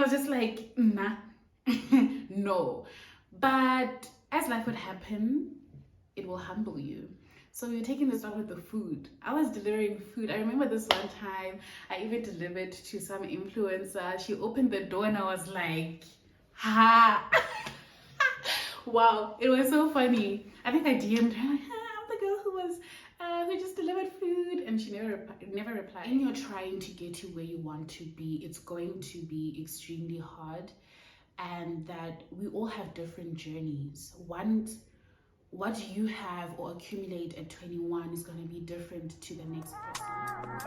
was just like, nah, no. But as life would happen, it will humble you. So we were taking this on with the food. I was delivering food. I remember this one time I even delivered to some influencer. She opened the door and I was like, ha. Wow, it was so funny. I think I DM'd her, like, I'm the girl who just delivered food, and she never replied. When you're trying to get to where you want to be, it's going to be extremely hard, and that we all have different journeys. What you have or accumulate at 21 is going to be different to the next person.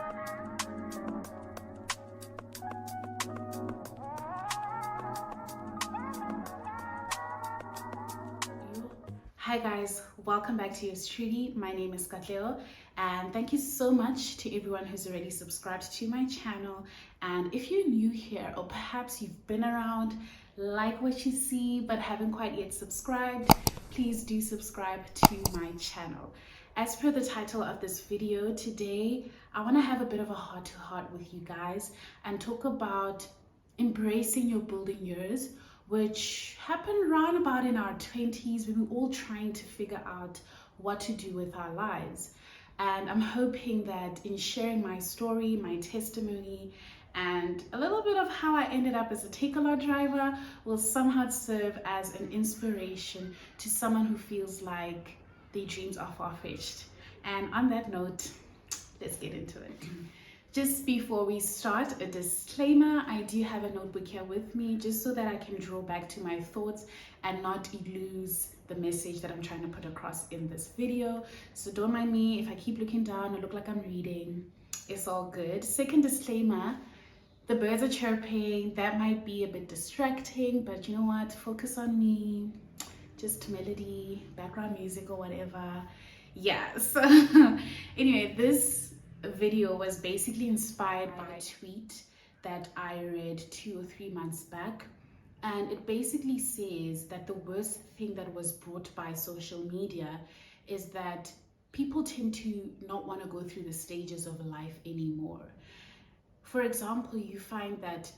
Hi guys, welcome back to yours truly. My name is Takealot, and thank you so much to everyone who's already subscribed to my channel. And if you're new here, or perhaps you've been around, like what you see but haven't quite yet subscribed, please do subscribe to my channel. As per the title of this video, today I want to have a bit of a heart-to-heart with you guys and talk about embracing your building years, which happened round about in our 20s when we're all trying to figure out what to do with our lives. And I'm hoping that in sharing my story, my testimony, and a little bit of how I ended up as a Takealot driver will somehow serve as an inspiration to someone who feels like their dreams are far-fetched. And on that note, let's get into it. Just before we start, a disclaimer: I do have a notebook here with me just so that I can draw back to my thoughts and not lose the message that I'm trying to put across in this video. So don't mind me if I keep looking down or look like I'm reading. It's all good. Second disclaimer: the birds are chirping. That might be a bit distracting, but you know what? Focus on me. Just melody, background music, or whatever. Yeah, so anyway, this video was basically inspired by a tweet that I read 2 or 3 months back, and it basically says that the worst thing that was brought by social media is that people tend to not want to go through the stages of life anymore. For example, you find that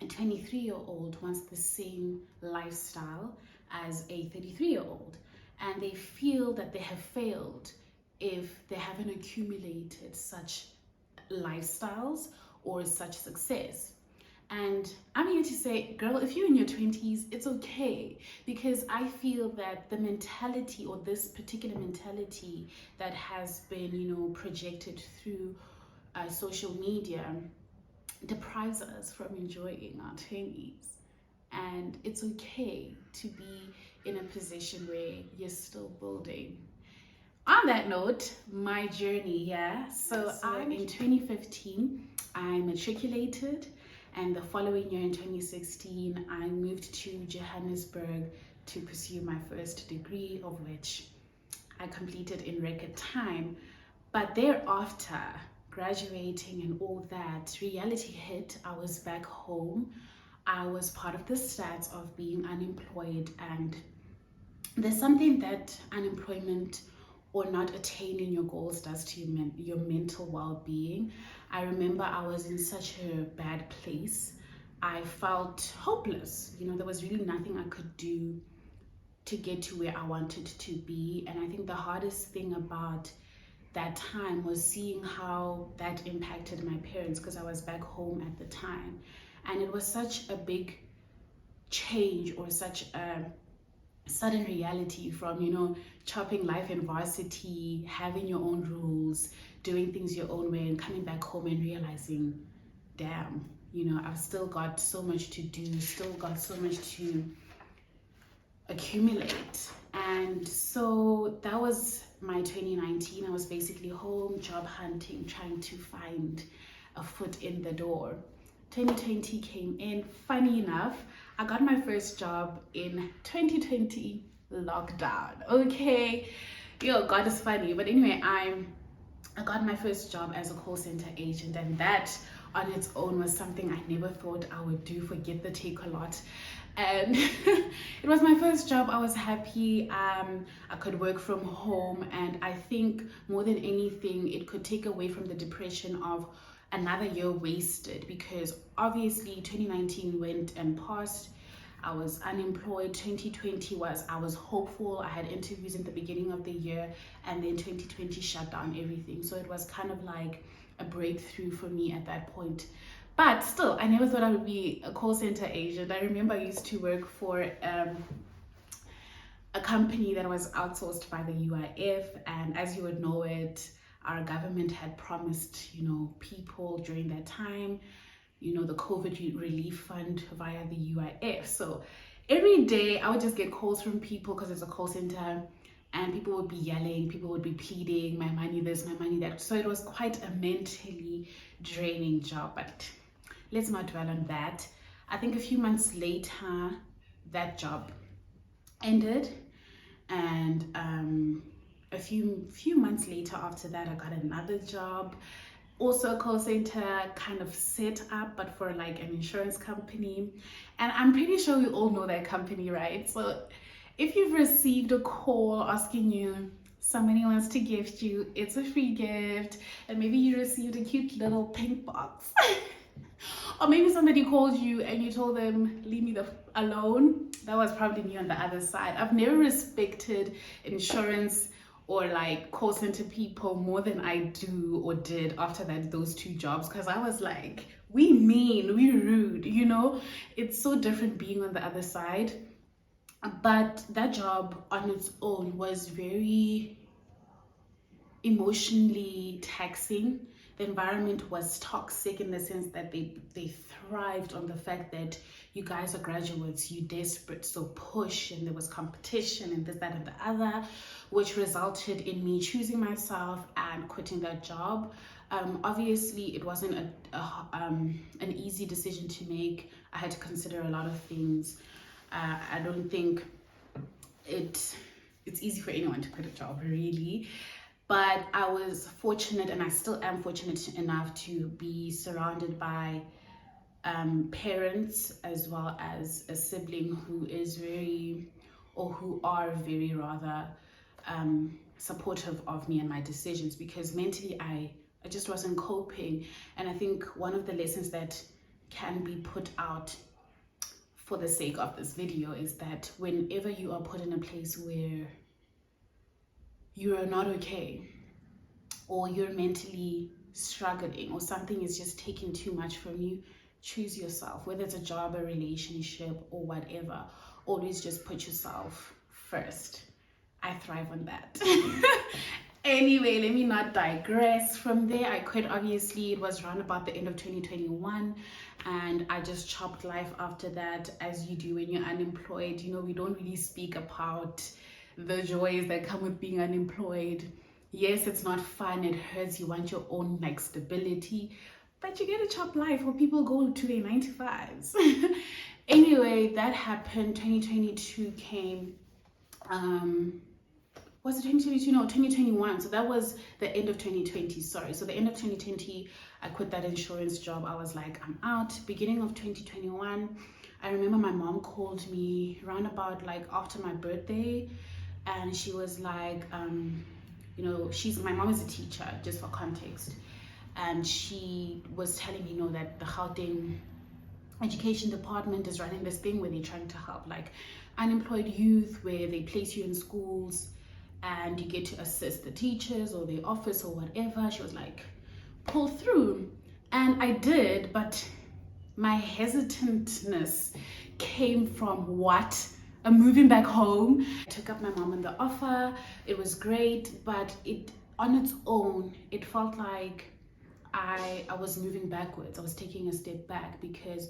a 23-year-old wants the same lifestyle as a 33-year-old, and they feel that they have failed if they haven't accumulated such lifestyles or such success. And I'm here to say, girl, if you're in your 20s, it's okay, because I feel that the mentality, or this particular mentality that has been, projected through social media, deprives us from enjoying our 20s. And it's okay to be in a position where you're still building. On that note, my journey, so in 2015 I matriculated, and the following year in 2016 I moved to Johannesburg to pursue my first degree, of which I completed in record time. But thereafter, graduating and all that, reality hit. I was back home. I was part of the stats of being unemployed, and there's something that unemployment or not attaining your goals does to your mental well-being. I remember I was in such a bad place. I felt hopeless. There was really nothing I could do to get to where I wanted to be. And I think the hardest thing about that time was seeing how that impacted my parents, because I was back home at the time. And it was such a big change, or such a sudden reality from, chopping life in varsity, having your own rules, doing things your own way, and coming back home and realizing, damn, I've still got so much to do, still got so much to accumulate. And so that was my 2019. I was basically home, job hunting, trying to find a foot in the door. 2020 came in. Funny enough, I got my first job in 2020 lockdown. Okay, God is funny. But anyway, I got my first job as a call center agent, and that on its own was something I never thought I would do. Forget the Takealot. And it was my first job. I was happy. I could work from home, and I think more than anything, it could take away from the depression of another year wasted, because obviously 2019 went and passed. I was unemployed. 2020 was, I was hopeful. I had interviews in the beginning of the year, and then 2020 shut down everything. So it was kind of like a breakthrough for me at that point. But still, I never thought I would be a call center agent. I remember I used to work for a company that was outsourced by the UIF, and as you would know it, our government had promised, people during that time, the COVID relief fund via the UIF. So every day I would just get calls from people, because it's a call center, and people would be yelling, people would be pleading, my money this, my money that. So it was quite a mentally draining job, but let's not dwell on that. I think a few months later, that job ended, and a few months later after that, I got another job, also a call center kind of set up, but for like an insurance company. And I'm pretty sure we all know that company, right? So if you've received a call asking you somebody wants to gift you, it's a free gift, and maybe you received a cute little pink box or maybe somebody called you and you told them, leave me alone. That was probably me on the other side. I've never respected insurance or like call center people more than I do or did after those two jobs, because I was like, we mean, we rude, It's so different being on the other side. But that job on its own was very emotionally taxing. The environment was toxic in the sense that they thrived on the fact that you guys are graduates, you desperate, so push, and there was competition and this, that, and the other, which resulted in me choosing myself and quitting that job. Obviously, it wasn't an easy decision to make. I had to consider a lot of things. I don't think it's easy for anyone to quit a job, really. But I was fortunate, and I still am fortunate enough to be surrounded by parents, as well as a sibling who are very rather supportive of me and my decisions, because mentally I just wasn't coping. And I think one of the lessons that can be put out for the sake of this video is that whenever you are put in a place where you are not okay, or you're mentally struggling, or something is just taking too much from you, choose yourself. Whether it's a job, a relationship, or whatever, always just put yourself first. I thrive on that. Anyway, let me not digress. From there, I quit. Obviously, it was around about the end of 2021, and I just chopped life after that, as you do when you're unemployed. We don't really speak about the joys that come with being unemployed. Yes, it's not fun, it hurts, you want your own stability, but you get to chop life, or people go to their 9-to-5s. Anyway, that happened. 2022 came. Was it 2022? No, 2021. So that was the end of 2020. Sorry. So the end of 2020, I quit that insurance job. I was like, I'm out. Beginning of 2021, I remember my mom called me around about like after my birthday, and she was like, my mom is a teacher, just for context, and she was telling me, that the Gauteng education department is running this thing where they're trying to help like unemployed youth, where they place you in schools and you get to assist the teachers or the office or whatever. She was like, pull through. And I did, but my hesitantness came from what? I'm moving back home. I took up my mom on the offer. It was great, but on its own, it felt like I was moving backwards. I was taking a step back, because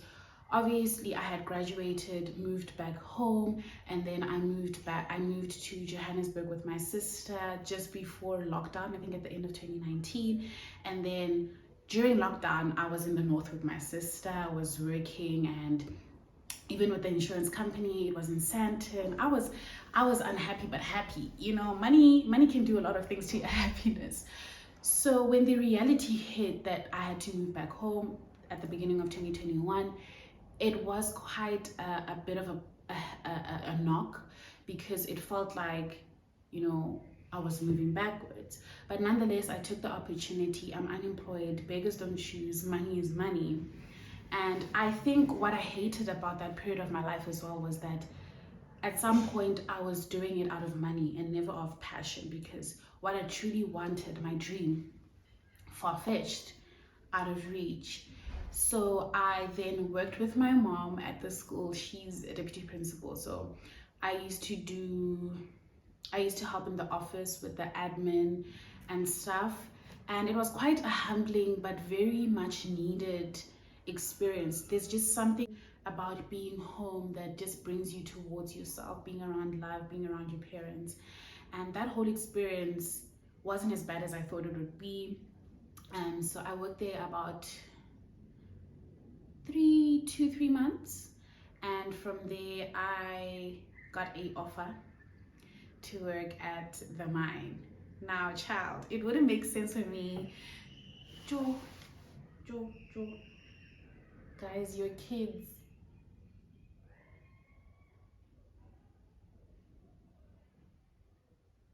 obviously I had graduated, moved back home, and then I moved to Johannesburg with my sister just before lockdown, I think at the end of 2019. And then during lockdown, I was in the north with my sister. I was working, and even with the insurance company, it was in Sandton. I was unhappy but happy. Money can do a lot of things to your happiness. So when the reality hit that I had to move back home at the beginning of 2021, it was quite a bit of a knock, because it felt like, I was moving backwards. But nonetheless, I took the opportunity. I'm unemployed, beggars don't choose, money is money. And I think what I hated about that period of my life as well was that at some point I was doing it out of money and never of passion, because what I truly wanted, my dream, far-fetched, out of reach. So I then worked with my mom at the school. She's a deputy principal, so I used to help in the office with the admin and stuff, and it was quite a humbling but very much needed experience. There's just something about being home that just brings you towards yourself, being around love, being around your parents, and that whole experience wasn't as bad as I thought it would be. So I worked there about 3 months, and from there I got a offer to work at the mine. Now, child, it wouldn't make sense for me. Joe, guys, your kids.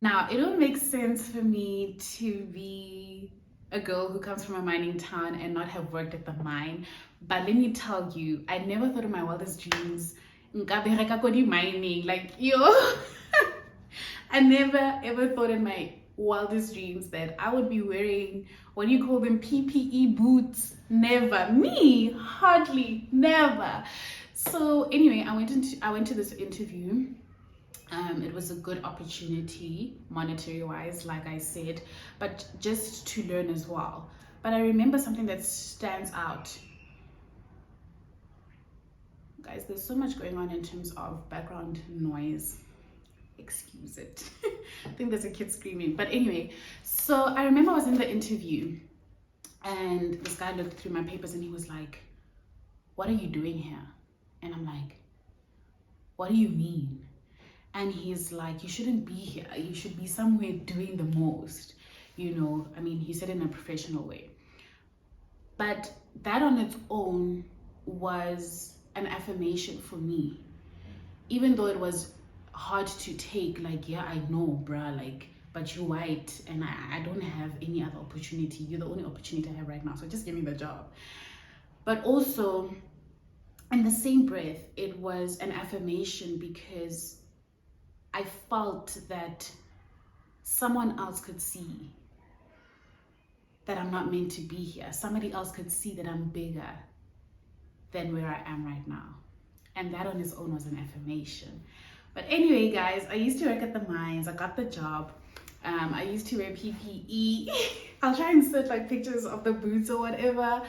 Now, it don't make sense for me to be a girl who comes from a mining town and not have worked at the mine. But let me tell you, I never thought in my wildest dreams, nka bereka ko di mining. Like, yo, I never ever thought in my wildest dreams that I would be wearing, what do you call them, PPE boots. Never. Me, hardly, never. So anyway, I went to this interview. It was a good opportunity, monetary wise, like I said, but just to learn as well. But I remember something that stands out. Guys, there's so much going on in terms of background noise. Excuse it. I think there's a kid screaming. But anyway, so I remember I was in the interview and this guy looked through my papers and he was like, "What are you doing here?" And I'm like, "What do you mean?" And he's like, "You shouldn't be here. You should be somewhere doing the most." You know, I mean, he said it in a professional way. But that on its own was an affirmation for me. Even though it was hard to take, like, yeah, I know, bruh, like, but you're white and I don't have any other opportunity. You're the only opportunity I have right now. So just give me the job. But also, in the same breath, it was an affirmation because I felt that someone else could see that I'm not meant to be here. Somebody else could see that I'm bigger than where I am right now. And that on its own was an affirmation. But anyway, guys, I used to work at the mines. I got the job. I used to wear PPE. I'll try and insert like pictures of the boots or whatever.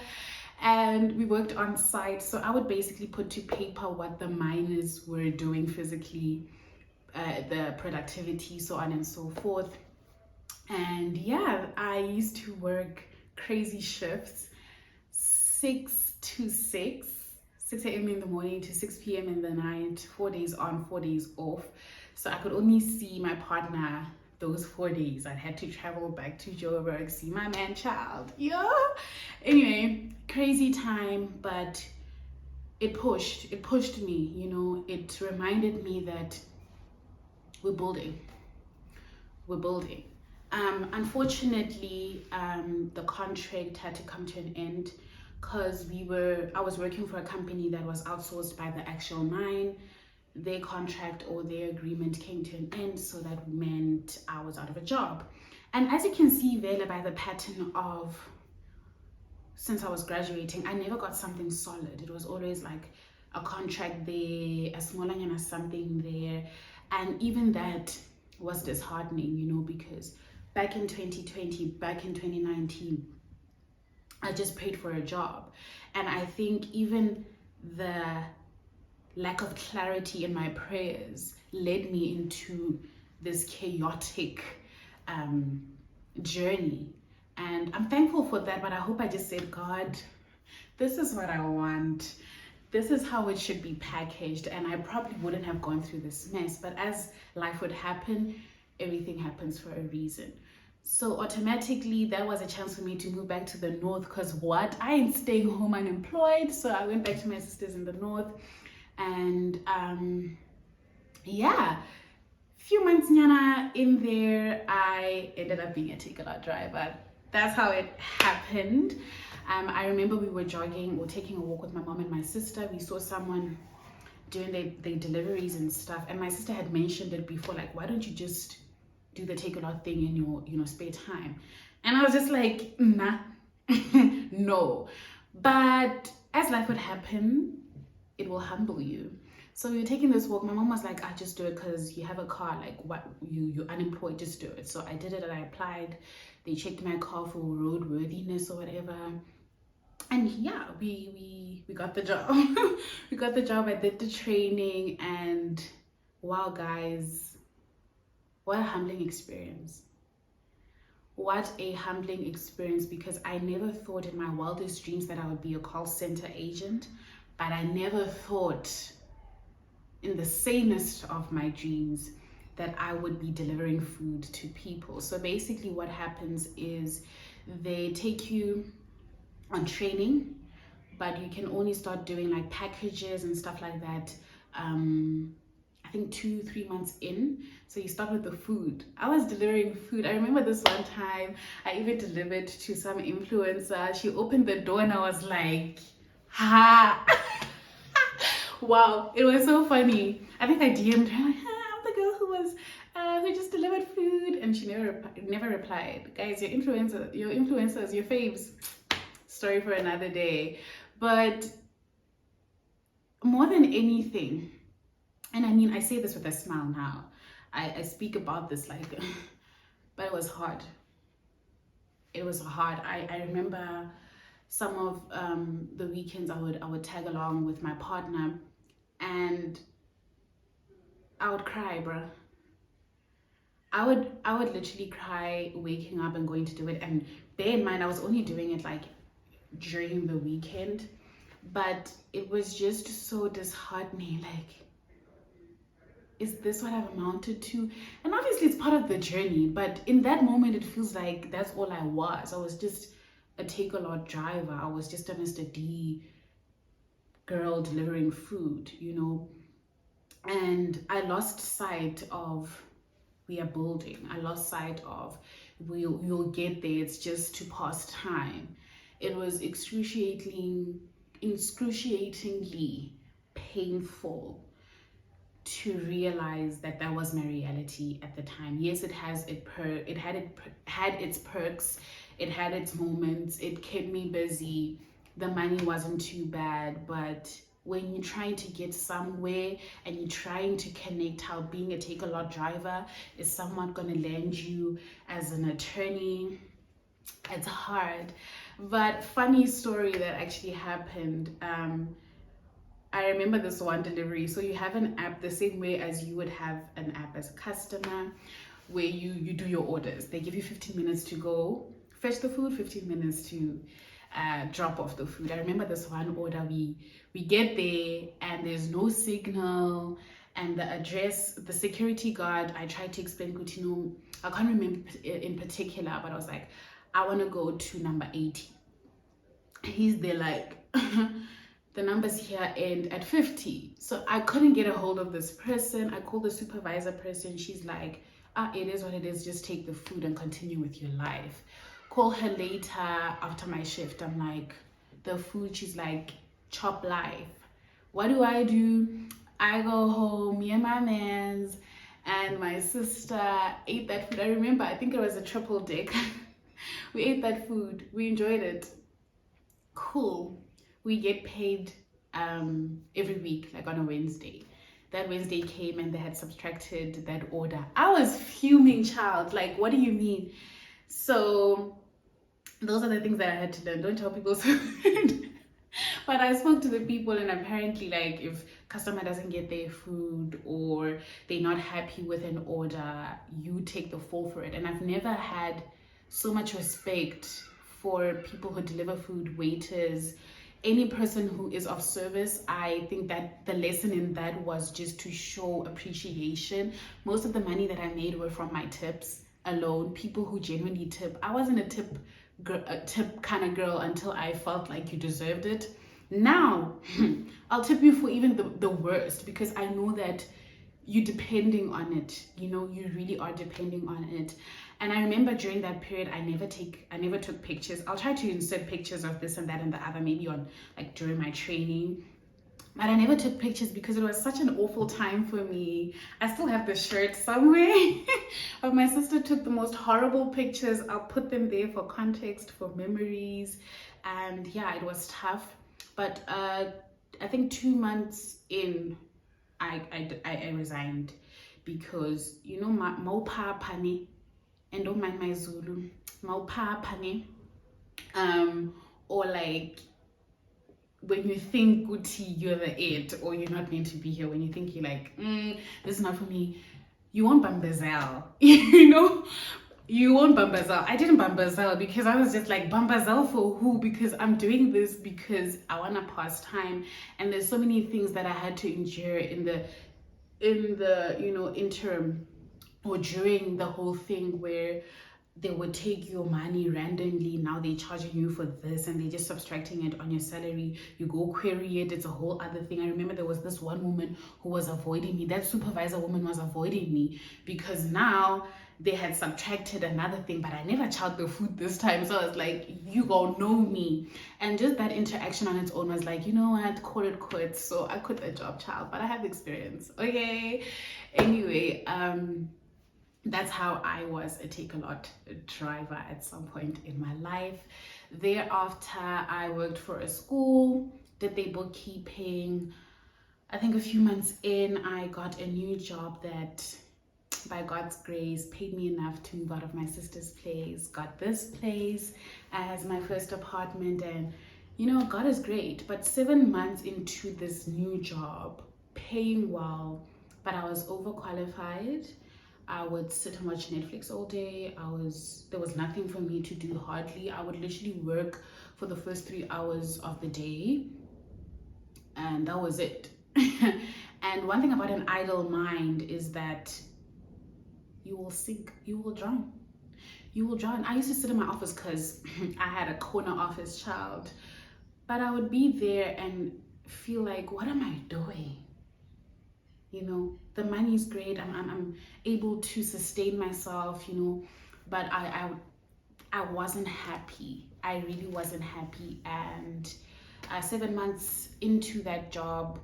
And we worked on site. So I would basically put to paper what the miners were doing physically, the productivity, so on and so forth. And yeah, I used to work crazy shifts, 6 to 6 a.m. in the morning to 6 p.m. in the night, 4 days on, 4 days off. So I could only see my partner those 4 days. I had to travel back to Joburg, see my man child. Yeah. Anyway, crazy time, but it pushed me, you know. It reminded me that we're building. Unfortunately, the contract had to come to an end because I was working for a company that was outsourced by the actual mine. Their contract or their agreement came to an end, so that meant I was out of a job. And as you can see there by the pattern of, since I was graduating, I never got something solid. It was always like a contract there, a small something there. And even that was disheartening, you know, because back in 2020, back in 2019, I just prayed for a job. And I think even the lack of clarity in my prayers led me into this chaotic journey. And I'm thankful for that, but I hope I just said, God, this is what I want. This is how it should be packaged, and I probably wouldn't have gone through this mess. But as life would happen, everything happens for a reason. So automatically, that was a chance for me to move back to the north, because what? I ain't staying home unemployed. So I went back to my sisters in the north, and yeah, few months nyana in there, I ended up being a Takealot driver. That's how it happened. I remember we were jogging or taking a walk with my mom and my sister. We saw someone doing their deliveries and stuff, and my sister had mentioned it before, like, why don't you just do the Takealot thing in your spare time? And I was just like, nah. No. But as life would happen, it will humble you. So we were taking this walk. My mom was like, I just do it because you have a car. Like, what, you're unemployed, just do it. So I did it and I applied. They checked my car for roadworthiness or whatever. And yeah, we got the job. We got the job. I did the training, and wow, guys, what a humbling experience. What a humbling experience, because I never thought in my wildest dreams that I would be a call center agent, but I never thought in the sanest of my dreams that I would be delivering food to people. So basically what happens is they take you on training, but you can only start doing like packages and stuff like that I think 2-3 months in. So you start with the food. I was delivering food. I remember this one time I even delivered to some influencer. She opened the door and I was like, ha. Wow, it was so funny. I think I DM'd her, like, I'm the girl who just delivered food, and she never replied. Guys, your influencers, your faves, story for another day. But more than anything, and I mean, I say this with a smile now, I speak about this like, but it was hard. It was hard. I remember some of the weekends I would tag along with my partner, and I would cry, bro. I would literally cry waking up and going to do it. And bear in mind, I was only doing it like during the weekend, but it was just so disheartening. Like, is this what I've amounted to? And obviously it's part of the journey, but in that moment it feels like that's all I was. I was just a Takealot driver. I was just a Mr. D girl delivering food, you know. And I lost sight of we are building. I lost sight of we'll get there. It's just to pass time. It was excruciatingly painful to realize that that was my reality at the time. Yes, it had its perks, it had its moments, it kept me busy. The money wasn't too bad, but when you're trying to get somewhere and you're trying to connect how being a Takealot driver is somewhat going to land you as an attorney, it's hard. But funny story that actually happened. I remember this one delivery. So you have an app the same way as you would have an app as a customer, where you do your orders. They give you 15 minutes to go fetch the food, 15 minutes to drop off the food. I remember this one order, we get there and there's no signal, and the address, the security guard, I tried to explain, Kutino, I can't remember in particular, but I was like, I want to go to number 80. He's there like, the numbers here end at 50. So I couldn't get a hold of this person. I called the supervisor person. She's like, it is what it is. Just take the food and continue with your life. Call her later after my shift. I'm like, the food. She's like, chop life. What do? I go home, me and my mans and my sister ate that food. I remember, I think it was a triple dick. We ate that food. We enjoyed it. Cool. We get paid every week, like on a Wednesday. That Wednesday came and they had subtracted that order. I was fuming, child. Like, what do you mean? So those are the things that I had to learn. Don't tell people so. But I spoke to the people, and apparently, like, if customer doesn't get their food or they're not happy with an order, you take the fall for it. And I've never had so much respect for people who deliver food, waiters, any person who is of service. I think that the lesson in that was just to show appreciation. Most of the money that I made were from my tips alone. People who genuinely tip. I wasn't a tip kind of girl until I felt like you deserved it. Now I'll tip you for even the worst, because I know that you're depending on it, you know, you really are depending on it. And I remember during that period, I never took pictures. I'll try to insert pictures of this and that and the other, maybe on like during my training. But I never took pictures because it was such an awful time for me. I still have the shirt somewhere. But my sister took the most horrible pictures. I'll put them there for context, for memories. And yeah, it was tough. But I think 2 months in, I resigned because, you know, maupa pani, and don't mind my Zulu, maupa pani, or like, when you think Guti, you're the it, or you're not meant to be here, when you think you're like, this is not for me, you won't bambazel, you know? You won't bambazel. I didn't bambazel because I was just like, bambazel for who? Because I'm doing this because I want to pass time. And there's so many things that I had to endure in the you know, interim or during the whole thing, where they would take your money randomly. Now they're charging you for this and they're just subtracting it on your salary. You go query it, it's a whole other thing. I remember there was this one woman who was avoiding me. That supervisor woman was avoiding me because now they had subtracted another thing, but I never charged the food this time. So I was like, you gonna know me. And just that interaction on its own was like, you know what, call it quits. So I quit the job, child, but I have experience. Okay. Anyway, that's how I was a Takealot driver at some point in my life. Thereafter, I worked for a school, did their bookkeeping. I think a few months in, I got a new job that, by God's grace, paid me enough to move out of my sister's place, got this place as my first apartment, and you know, God is great. But 7 months into this new job, paying well, but I was overqualified. I would sit and watch Netflix all day. There was nothing for me to do hardly. I would literally work for the first 3 hours of the day, and that was it. And one thing about an idle mind is that you will sink, you will drown. You will drown. I used to sit in my office because I had a corner office, child. But I would be there and feel like, what am I doing? You know, the money's great. I'm able to sustain myself, you know, but I wasn't happy. I really wasn't happy. And 7 months into that job,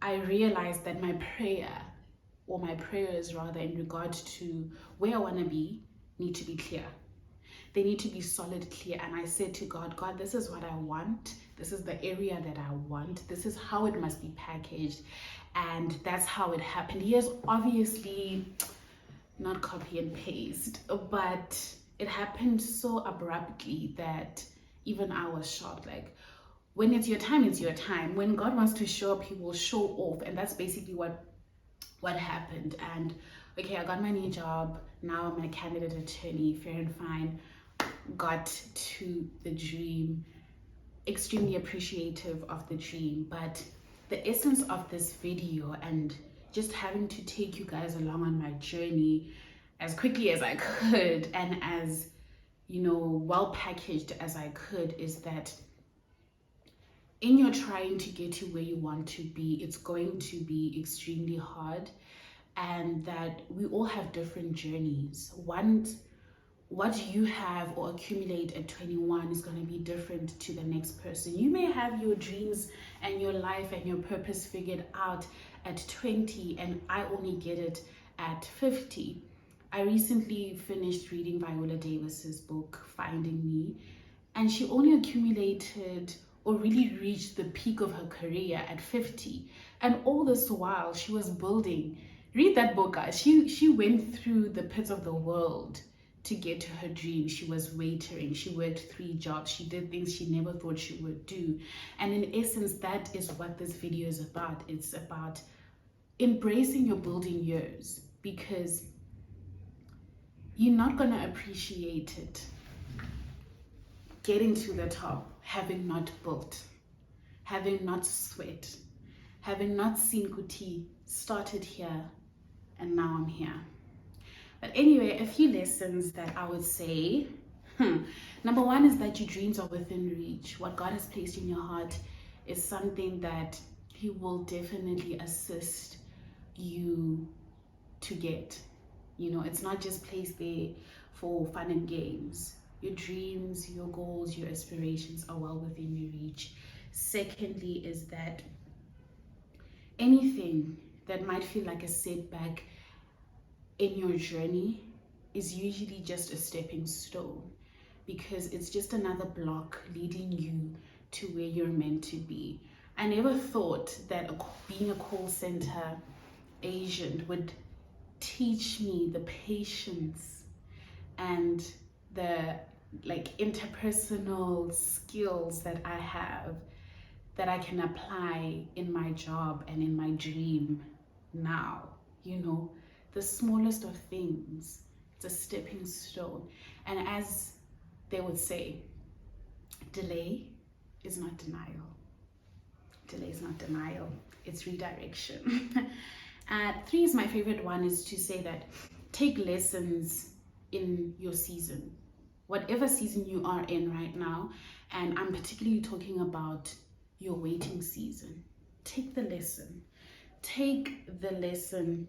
I realized that my prayers rather, in regard to where I want to be, need to be clear. They need to be solid, clear. And I said to God, God, this is what I want. This is the area that I want. This is how it must be packaged. And that's how it happened. Yes, obviously not copy and paste, but it happened so abruptly that even I was shocked. Like, when it's your time, it's your time. When God wants to show up, he will show off. And that's basically what happened. And okay, I got my new job. Now I'm a candidate attorney, fair and fine. Got to the dream, extremely appreciative of the dream. But the essence of this video, and just having to take you guys along on my journey as quickly as I could, and as, you know, well packaged as I could, is that in your trying to get to where you want to be, it's going to be extremely hard, and that we all have different journeys. What you have or accumulate at 21 is going to be different to the next person. You may have your dreams and your life and your purpose figured out at 20, and I only get it at 50. I recently finished reading Viola Davis's book, Finding Me, and she only accumulated or really reached the peak of her career at 50. And all this while, she was building. Read that book, guys. She went through the pits of the world to get to her dream. She was waitering. She worked 3 jobs. She did things she never thought she would do. And in essence, that is what this video is about. It's about embracing your building years, because you're not going to appreciate it getting to the top, having not built, having not sweat, having not seen Kuti started here and now I'm here. But anyway, a few lessons that I would say. Number 1 is that your dreams are within reach. What God has placed in your heart is something that He will definitely assist you to get. You know, it's not just placed there for fun and games. Your dreams, your goals, your aspirations are well within your reach. Secondly, is that anything that might feel like a setback in your journey is usually just a stepping stone, because it's just another block leading you to where you're meant to be. I never thought that being a call center agent would teach me the patience and the interpersonal skills that I have, that I can apply in my job and in my dream now. You know, the smallest of things, it's a stepping stone. And as they would say, delay is not denial. Delay is not denial, it's redirection. 3 is my favorite one, is to say that take lessons in your season, whatever season you are in right now. And I'm particularly talking about your waiting season. Take the lesson. Take the lesson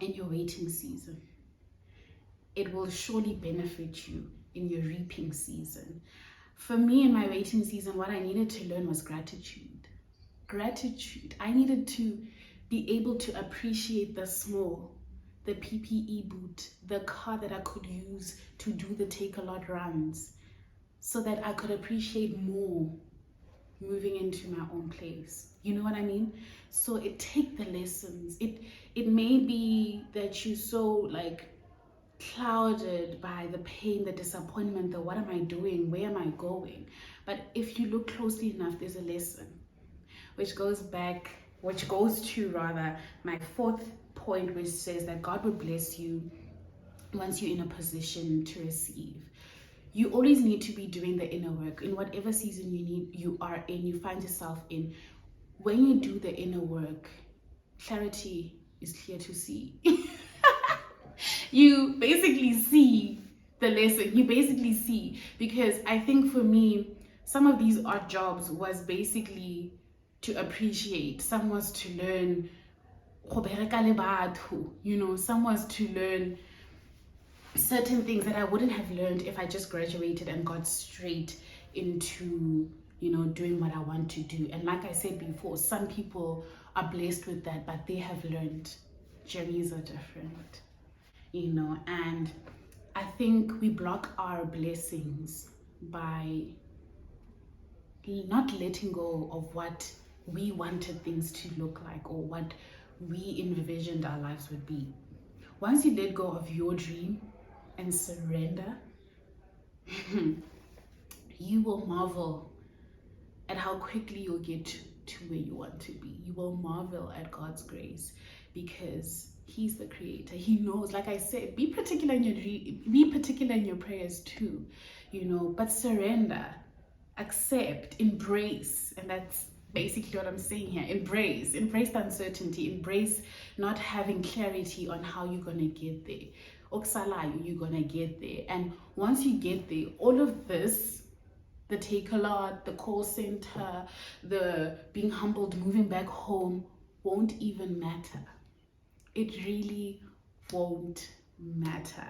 in your waiting season. It will surely benefit you in your reaping season. For me, in my waiting season, what I needed to learn was gratitude. Gratitude. I needed to be able to appreciate the small, the PPE boot, the car that I could use to do the Takealot runs, so that I could appreciate more moving into my own place. You know what I mean? So take the lessons. It may be that you're so clouded by the pain, the disappointment, the what am I doing, where am I going? But if you look closely enough, there's a lesson, which goes to my 4th point, which says that God will bless you once you're in a position to receive. You always need to be doing the inner work in whatever season you find yourself in. When you do the inner work, clarity is clear to see. You basically see the lesson. You basically see, because I think for me, some of these odd jobs was basically to appreciate. Some was to learn, you know, some was to learn certain things that I wouldn't have learned if I just graduated and got straight into, you know, doing what I want to do. And like I said before, some people are blessed with that, but they have learned. Journeys are different, you know. And I think we block our blessings by not letting go of what we wanted things to look like, or what we envisioned our lives would be. Once you let go of your dream and surrender, you will marvel at how quickly you'll get to where you want to be. You will marvel at God's grace, because He's the creator. He knows. Like I said, be particular in your dream, be particular in your prayers too, you know. But surrender, accept, embrace, and that's basically what I'm saying here. Embrace the uncertainty, embrace not having clarity on how you're gonna get there. Oksalayo, you're gonna get there. And once you get there, all of this, the Takealot, the call center, the being humbled, moving back home, won't even matter. It really won't matter.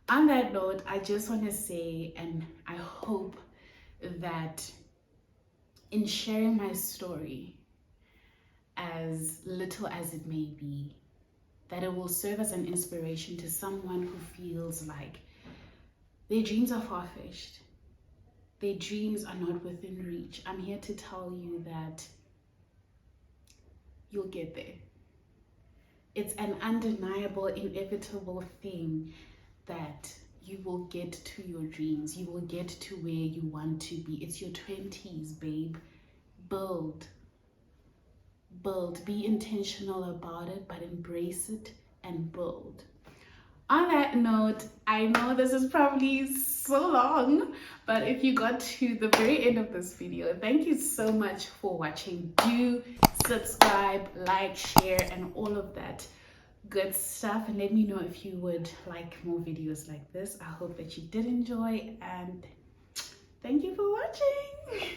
On that note, I just want to say, and I hope that in sharing my story, as little as it may be, that it will serve as an inspiration to someone who feels like their dreams are far-fetched, their dreams are not within reach. I'm here to tell you that you'll get there. It's an undeniable, inevitable thing that you will get to your dreams. You will get to where you want to be. It's your 20s, babe. Build. Be intentional about it, but embrace it and build. On that note, I know this is probably so long, but if you got to the very end of this video, thank you so much for watching. Do subscribe, like, share, and all of that good stuff, and let me know if you would like more videos like this. I hope that you did enjoy, and thank you for watching.